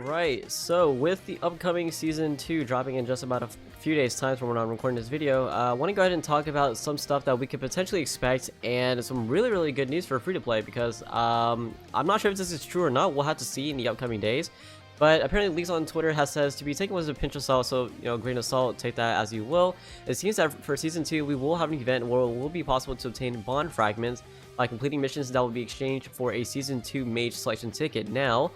Alright, so with the upcoming Season 2 dropping in just about a few days time from when I'm recording this video, I want to go ahead and talk about some stuff that we could potentially expect and some really good news for free-to-play because I'm not sure if this is true or not. We'll have to see in the upcoming days. But apparently leaks on Twitter says to be taken with a pinch of salt, so grain of salt, take that as you will. It seems that for Season 2 we will have an event where it will be possible to obtain bond fragments by completing missions that will be exchanged for a Season 2 mage selection ticket. Now,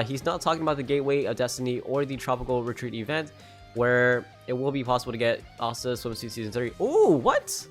he's not talking about the Gateway of Destiny or the Tropical Retreat event, where it will be possible to get ASTA Swimsuit Season 3. Ooh, what?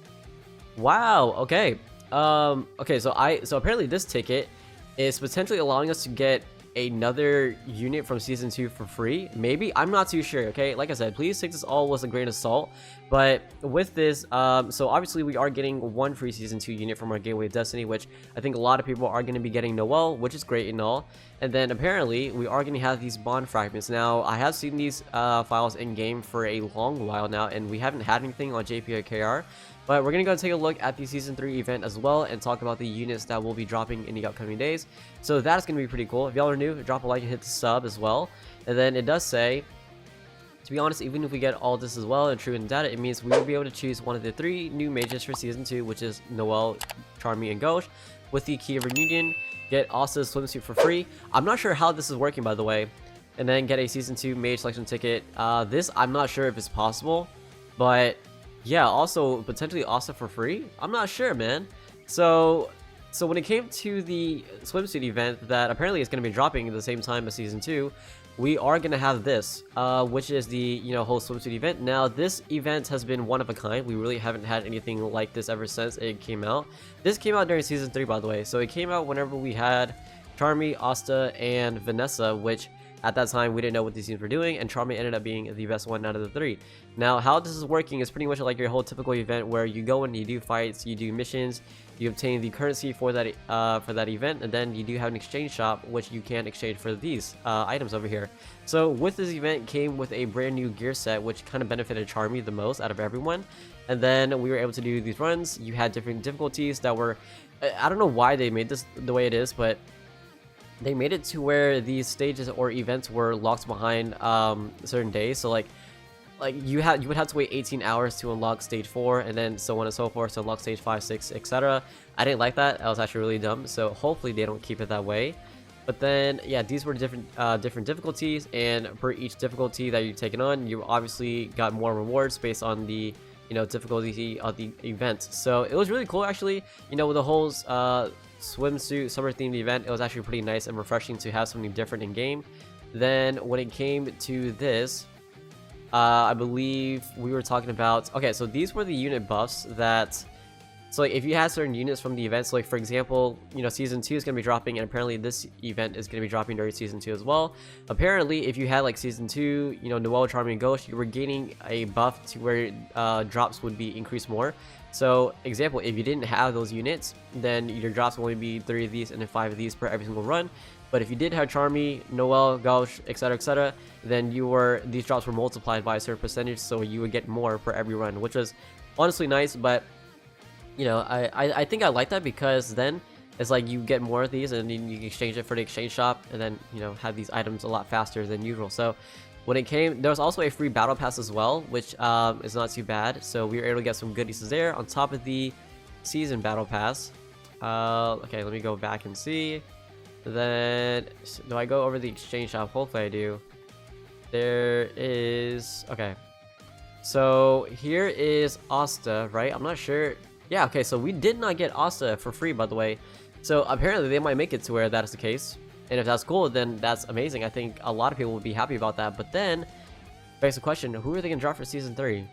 Wow, okay. Okay, so apparently this ticket is potentially allowing us to get another unit from Season 2 for free. Maybe, I'm not too sure. Okay, like I said, please take this all with a grain of salt. But with this, so obviously we are getting one free Season 2 unit from our Gateway of Destiny, which I think a lot of people are going to be getting NOELLE, which is great and all. And then apparently we are going to have these bond fragments. Now, I have seen these files in game for a long while now, and we haven't had anything on JP or KR. But we're going to go take a look at the Season 3 event as well and talk about the units that will be dropping in the upcoming days. So that's going to be pretty cool. If y'all are new, drop a like and hit the sub as well. And then it does say, to be honest, even if we get all this as well and true in data, it means we will be able to choose one of the 3 new mages for Season 2, which is NOELLE, Charmy, and Gauche. With the Key of Reunion, get ASTA's swimsuit for free. I'm not sure how this is working, by the way. And then get a Season 2 mage selection ticket. This, I'm not sure if it's possible, but yeah, also potentially ASTA for free? I'm not sure, man. So when it came to the swimsuit event that apparently is going to be dropping at the same time as Season 2, we are going to have this, which is the, whole swimsuit event. Now, this event has been one of a kind. We really haven't had anything like this ever since it came out. This came out during Season 3, by the way. So it came out whenever we had Charmy, ASTA, and Vanessa, which at that time we didn't know what these teams were doing, and Charmy ended up being the best one out of the 3. Now, how this is working is pretty much like your whole typical event where you go and you do fights, you do missions, you obtain the currency for that event, and then you do have an exchange shop which you can exchange for these items over here. So with this event came with a brand new gear set which kind of benefited Charmy the most out of everyone. And then we were able to do these runs. You had different difficulties that were, I don't know why they made this the way it is, but they made it to where these stages or events were locked behind certain days. So like you would have to wait 18 hours to unlock stage 4, and then so on and so forth to unlock stage 5, 6, etc. I didn't like that. That was actually really dumb. So hopefully they don't keep it that way. But then yeah, these were different difficulties, and for each difficulty that you've taken on, you obviously got more rewards based on the difficulty of the event. So it was really cool actually. With the whole swimsuit summer themed event, it was actually pretty nice and refreshing to have something different in game. Then when it came to this, I believe we were talking about, okay, so these were the unit buffs that, so like if you had certain units from the events, so like for example, Season 2 is going to be dropping, and apparently this event is going to be dropping during Season 2 as well. Apparently if you had like Season 2, NOELLE, Charmy, and Ghost, you were gaining a buff to where drops would be increased more. So example, if you didn't have those units, then your drops will only be 3 of these and then 5 of these per every single run. But if you did have Charmy, NOELLE, Gauche, etc., then these drops were multiplied by a certain percentage, so you would get more per every run, which was honestly nice. But I think I like that because then it's like you get more of these and then you can exchange it for the exchange shop, and then have these items a lot faster than usual. So when it came, there was also a free battle pass as well, which is not too bad. So we were able to get some goodies there on top of the season battle pass. Okay, let me go back and see. Then do I go over the exchange shop? Hopefully I do. There is, okay, so here is ASTA, right? I'm not sure. Yeah, okay, so we did not get ASTA for free, by the way. So apparently they might make it to where that is the case. And if that's cool, then that's amazing. I think a lot of people would be happy about that. But then, begs the question, who are they going to drop for Season 3?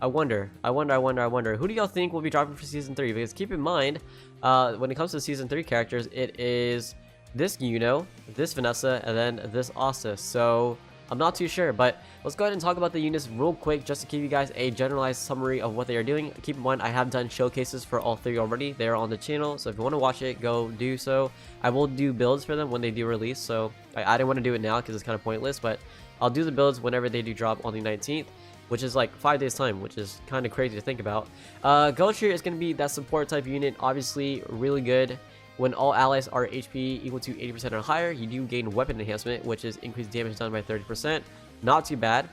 I wonder. Who do y'all think will be dropping for Season 3? Because keep in mind, when it comes to Season 3 characters, it is this this Vanessa, and then this ASTA. So I'm not too sure, but let's go ahead and talk about the units real quick just to give you guys a generalized summary of what they are doing. Keep in mind, I have done showcases for all 3 already. They are on the channel, so if you want to watch it, go do so. I will do builds for them when they do release, so I didn't want to do it now because it's kind of pointless, but I'll do the builds whenever they do drop on the 19th, which is like 5 days time, which is kind of crazy to think about. Ghost here is going to be that support type unit, obviously really good. When all allies are HP equal to 80% or higher, you do gain weapon enhancement, which is increased damage done by 30%. Not too bad.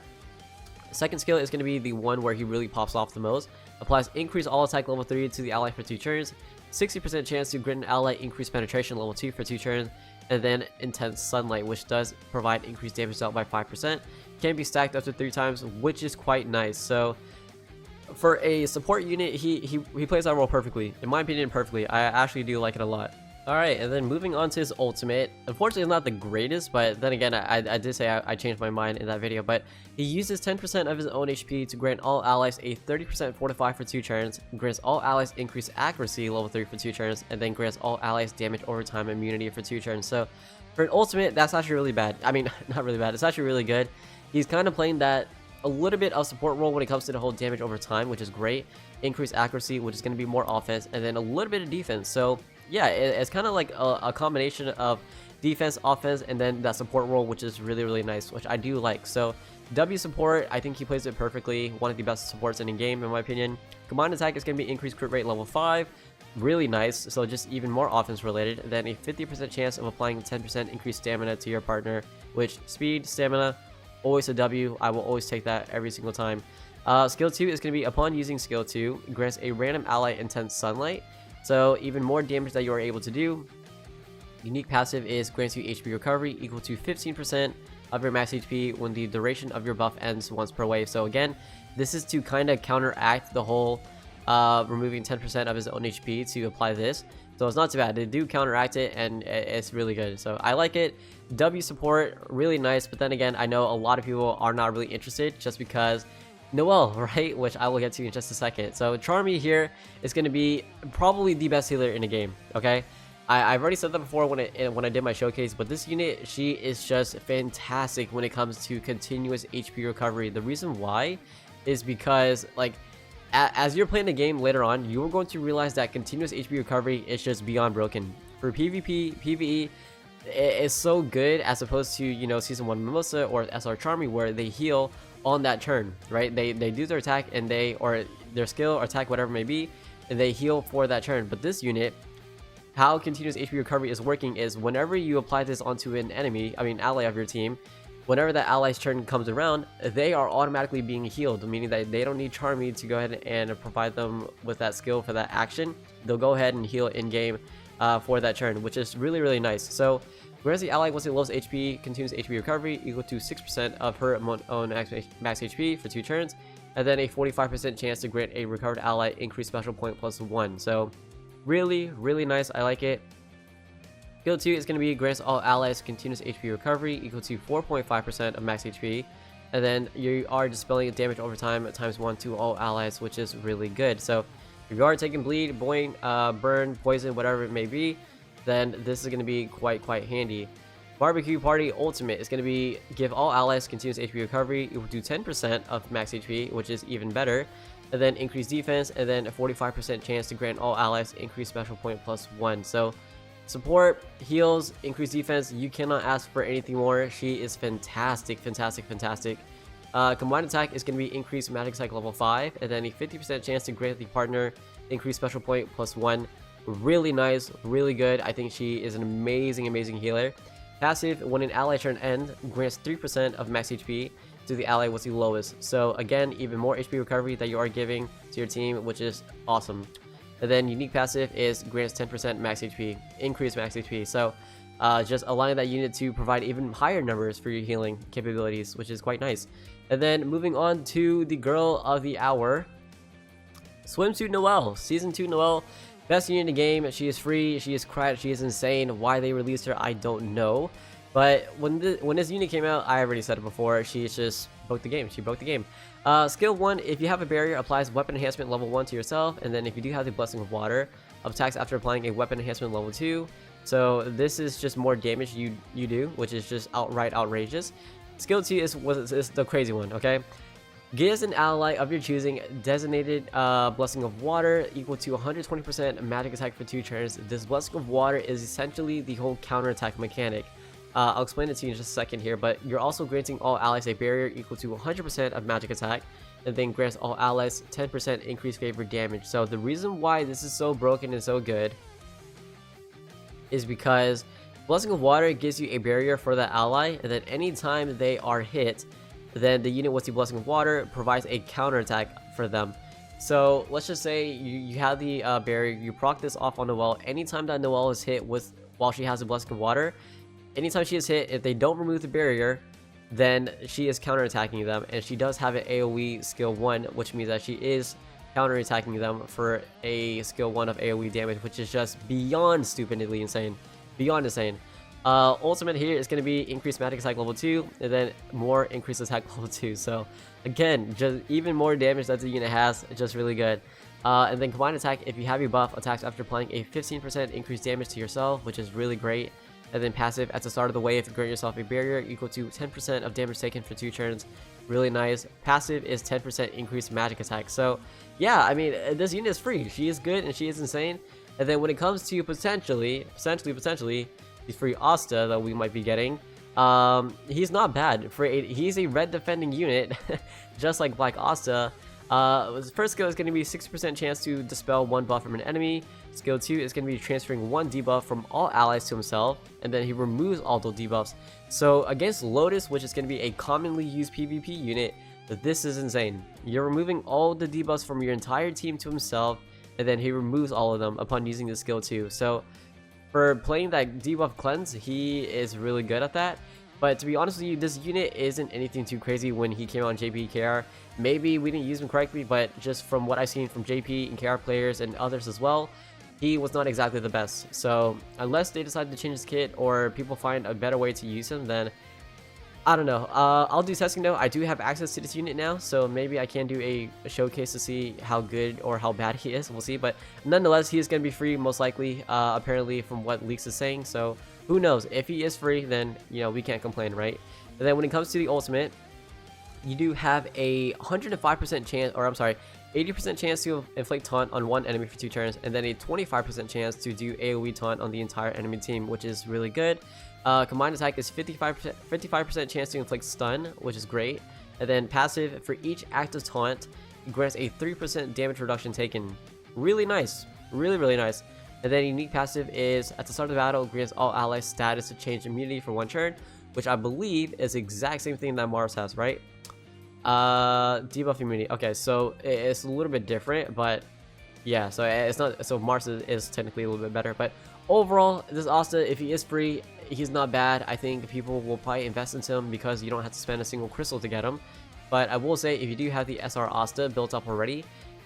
Second skill is going to be the one where he really pops off the most. Applies increase all attack level 3 to the ally for 2 turns. 60% chance to grant an ally increase penetration level 2 for 2 turns. And then intense sunlight, which does provide increased damage dealt by 5%. Can be stacked up to 3 times, which is quite nice. So for a support unit, he plays that role perfectly. In my opinion, perfectly. I actually do like it a lot. Alright, and then moving on to his ultimate. Unfortunately, it's not the greatest, but then again, I did say I changed my mind in that video. But he uses 10% of his own HP to grant all allies a 30% fortify for 2 turns, grants all allies increased accuracy level 3 for 2 turns, and then grants all allies damage over time immunity for 2 turns. So for an ultimate, that's actually really bad. I mean, not really bad. It's actually really good. He's kind of playing that a little bit of support role when it comes to the whole damage over time, which is great. Increased accuracy, which is going to be more offense, and then a little bit of defense. So yeah, it's kind of like a combination of defense, offense, and then that support role, which is really, really nice, which I do like. So W support, I think he plays it perfectly. One of the best supports in the game, in my opinion. Combined attack is going to be increased crit rate level 5. Really nice, so just even more offense related. Then a 50% chance of applying 10% increased stamina to your partner, which speed, stamina, always a W. I will always take that every single time. Skill 2 is going to be upon using skill 2, grants a random ally intense sunlight. So even more damage that you are able to do. Unique passive is grants you HP recovery equal to 15% of your max HP when the duration of your buff ends once per wave. So again, this is to kind of counteract the whole removing 10% of his own HP to apply this. So it's not too bad. They do counteract it, and it's really good. So I like it. W support, really nice. But then again, I know a lot of people are not really interested just because Noelle, right? Which I will get to in just a second. So Charmy here is going to be probably the best healer in the game, okay? I've already said that before when I did my showcase, but this unit, she is just fantastic when it comes to continuous HP recovery. The reason why is because, like, as you're playing the game later on, you are going to realize that continuous HP recovery is just beyond broken. For PvP, PvE, it's so good as opposed to, you know, Season 1 Mimosa or SR Charmy, where they heal on that turn, right? They do their attack and or their skill or attack, whatever it may be, and they heal for that turn. But this unit, how continuous HP recovery is working is whenever you apply this onto an enemy, I mean ally of your team, whenever that ally's turn comes around, they are automatically being healed, meaning that they don't need Charmy to go ahead and provide them with that skill for that action. They'll go ahead and heal in game for that turn, which is really, really nice. So whereas the ally, once it lows HP, continues HP recovery equal to 6% of her own max HP for 2 turns, and then a 45% chance to grant a recovered ally increased special point plus 1. So really, really nice. I like it. Skill 2 is going to be grants all allies continuous HP recovery equal to 4.5% of max HP, and then you are dispelling damage over time times 1 to all allies, which is really good. So if you are taking bleed, buoyant, burn, poison, whatever it may be, then this is going to be quite handy. Barbecue Party Ultimate is going to be give all allies continuous HP recovery equal to 10% of max HP, which is even better, and then increase defense, and then a 45% chance to grant all allies increase special point plus 1. So support, heals, increase defense, you cannot ask for anything more. She is fantastic. Combined attack is going to be increased magic attack level 5, and then a 50% chance to grant the partner increase special point plus 1. Really nice, really good. I think she is an amazing healer. Passive, when an ally turn ends, grants 3% of max HP to the ally with the lowest. So again, even more HP recovery that you are giving to your team, which is awesome. And then unique passive is grants 10% max HP, increased max HP. So just allowing that unit to provide even higher numbers for your healing capabilities, which is quite nice. And then moving on to the girl of the hour, Swimsuit Noelle, Season 2 Noelle. Best unit in the game. She is free, she is crap, she is insane. Why they released her, I don't know. But when this unit came out, I already said it before, she just broke the game. She broke the game. Skill 1, if you have a barrier, applies weapon enhancement level 1 to yourself. And then if you do have the Blessing of Water, attacks after applying a weapon enhancement level 2. So this is just more damage you do, which is just outright outrageous. Skill 2 is the crazy one, okay? Gives an ally of your choosing designated Blessing of Water equal to 120% magic attack for 2 turns. This Blessing of Water is essentially the whole counterattack mechanic. I'll explain it to you in just a second here, but you're also granting all allies a barrier equal to 100% of magic attack, and then grants all allies 10% increased favored damage. So the reason why this is so broken and so good is because Blessing of Water gives you a barrier for the ally, and then anytime they are hit, then the unit with the Blessing of Water provides a counterattack for them. So let's just say you have the barrier, you proc this off on Noelle. Anytime that Noelle is hit while she has a Blessing of Water, anytime she is hit, if they don't remove the barrier, then she is counterattacking them, and she does have an AoE skill 1, which means that she is counterattacking them for a skill 1 of AoE damage, which is just beyond stupidly insane. Beyond insane. Ultimate here is going to be increased magic attack level 2, and then more increased attack level 2. So again, just even more damage that the unit has, just really good. And then combined attack, if you have your buff, attacks after applying a 15% increased damage to yourself, which is really great. And then passive, at the start of the wave, grant yourself a barrier equal to 10% of damage taken for 2 turns. Really nice. Passive is 10% increased magic attack. So yeah, I mean, this unit is free. She is good and she is insane. And then when it comes to potentially the free ASTA that we might be getting, he's not bad. He's a red defending unit, just like Black ASTA. His first skill is going to be 60% chance to dispel 1 buff from an enemy. Skill 2 is going to be transferring 1 debuff from all allies to himself, and then he removes all those debuffs. So against Lotus, which is going to be a commonly used PvP unit, this is insane. You're removing all the debuffs from your entire team to himself, and then he removes all of them upon using the skill 2. So for playing that debuff cleanse, he is really good at that. But to be honest with you, this unit isn't anything too crazy when he came out on JP KR. Maybe we didn't use him correctly, but just from what I've seen from JP and KR players and others as well, he was not exactly the best. So unless they decide to change his kit or people find a better way to use him, then I don't know. I'll do testing though. I do have access to this unit now, so maybe I can do a showcase to see how good or how bad he is. We'll see. But nonetheless, he is going to be free most likely, apparently from what Leaks is saying. So who knows? If he is free, then, you know, we can't complain, right? And then when it comes to the ultimate, you do have a 105% chance, or I'm sorry, 80% chance to inflict taunt on 1 enemy for 2 turns, and then a 25% chance to do AoE taunt on the entire enemy team, which is really good. Combined attack is 55% chance to inflict stun, which is great. And then passive, for each active taunt, it grants a 3% damage reduction taken. Really nice. Really, really nice. And then unique passive is, at the start of the battle, grants all allies status to change immunity for 1 turn, which I believe is the exact same thing that Mars has, right? Debuff immunity. Okay, so it's a little bit different, but yeah, so it's not, so Mars is technically a little bit better. But overall, this ASTA, if he is free, he's not bad. I think people will probably invest into him because you don't have to spend a single crystal to get him. But I will say, if you do have the SR ASTA built up already,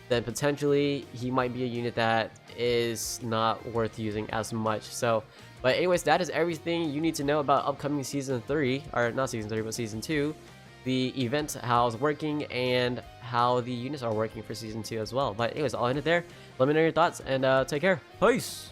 then potentially he might be a unit that is not worth using as much. So, but anyways, that is everything you need to know about upcoming season 3, or not season 3, but season 2. The event, how it's working, and how the units are working for season 2 as well. But anyways, I'll end it there. Let me know your thoughts, and take care. Peace!